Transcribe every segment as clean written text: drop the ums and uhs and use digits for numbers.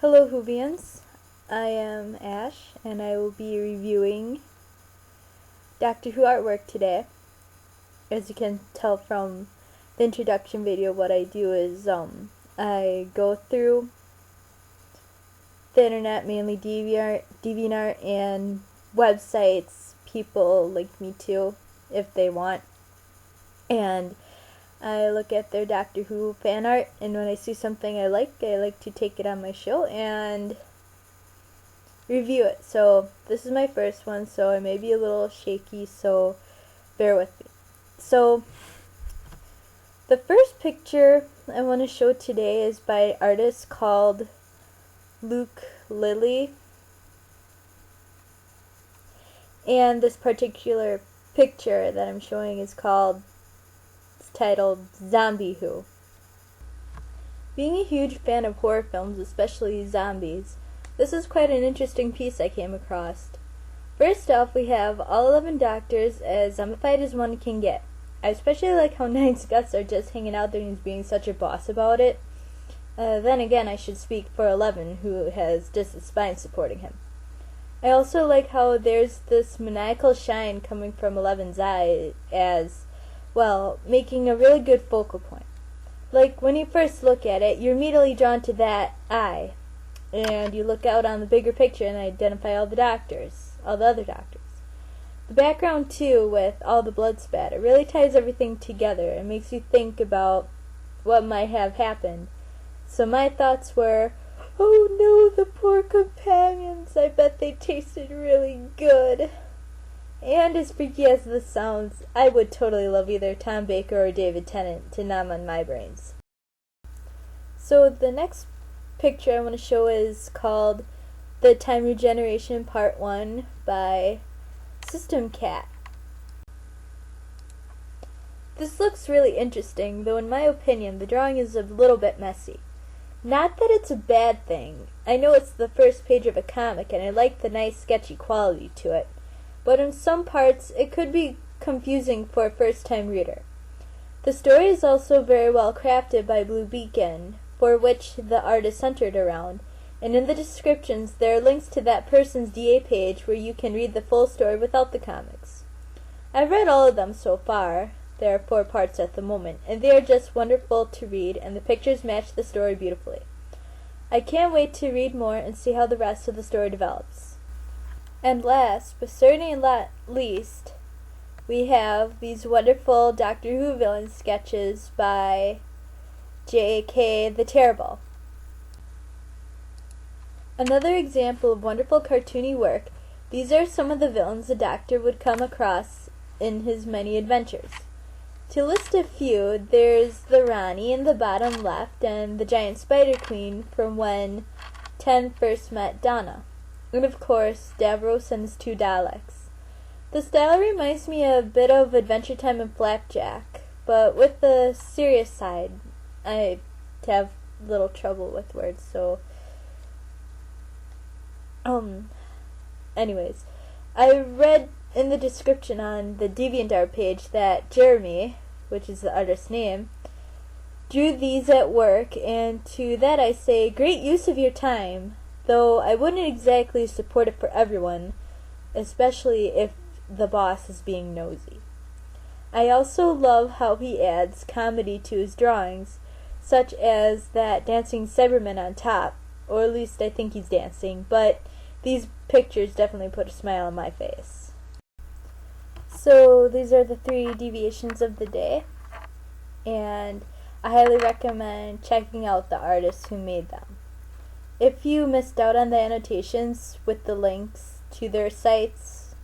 Hello Whovians, I am Ash and I will be reviewing Doctor Who artwork today. As you can tell from the introduction video, what I do is I go through the internet, mainly DeviantArt and websites people link me to if they want, and I look at their Doctor Who fan art, and when I see something I like to take it on my show and review it. So this is my first one, so I may be a little shaky, so bear with me. So the first picture I want to show today is by an artist called Luke Lilly, and this particular picture that I'm showing is titled Zombie Who. Being a huge fan of horror films, especially zombies, this is quite an interesting piece I came across. First off, we have all 11 doctors as zombified as one can get. I especially like how Nine's guts are just hanging out there and he's being such a boss about it. Then again, I should speak for 11, who has just a spine supporting him. I also like how there's this maniacal shine coming from 11's eye as well, making a really good focal point. Like, when you first look at it, you're immediately drawn to that eye, and you look out on the bigger picture and identify all the other doctors. The background, too, with all the blood spatter, really ties everything together and makes you think about what might have happened. So my thoughts were, oh no, the poor companions, I bet they tasted really good. And as freaky as this sounds, I would totally love either Tom Baker or David Tennant to numb on my brains. So the next picture I want to show is called The Time Regeneration Part 1 by System Cat. This looks really interesting, though in my opinion the drawing is a little bit messy. Not that it's a bad thing. I know it's the first page of a comic and I like the nice sketchy quality to it, but in some parts it could be confusing for a first-time reader. The story is also very well crafted by Blue Beacon, for which the art is centered around, and in the descriptions there are links to that person's DA page where you can read the full story without the comics. I've read all of them so far. There are 4 parts at the moment, and they are just wonderful to read, and the pictures match the story beautifully. I can't wait to read more and see how the rest of the story develops. And last, but certainly not least, we have these wonderful Doctor Who villain sketches by J.K. the Terrible. Another example of wonderful cartoony work. These are some of the villains the Doctor would come across in his many adventures. To list a few, there's the Ronnie in the bottom left and the giant Spider Queen from when Ten first met Donna. And of course, Davros and his 2 Daleks. The style reminds me a bit of Adventure Time and Flapjack, but with the serious side. I have little trouble with words, so anyways, I read in the description on the DeviantArt page that Jeremy, which is the artist's name, drew these at work, and to that I say, great use of your time, though I wouldn't exactly support it for everyone, especially if the boss is being nosy. I also love how he adds comedy to his drawings, such as that dancing Cyberman on top, or at least I think he's dancing, but these pictures definitely put a smile on my face. So these are the 3 deviations of the day, and I highly recommend checking out the artists who made them. If you missed out on the annotations with the links to their sites,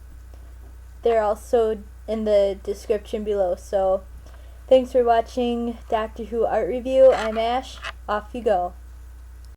they're also in the description below. So thanks for watching Doctor Who Art Review. I'm Ash. Off you go.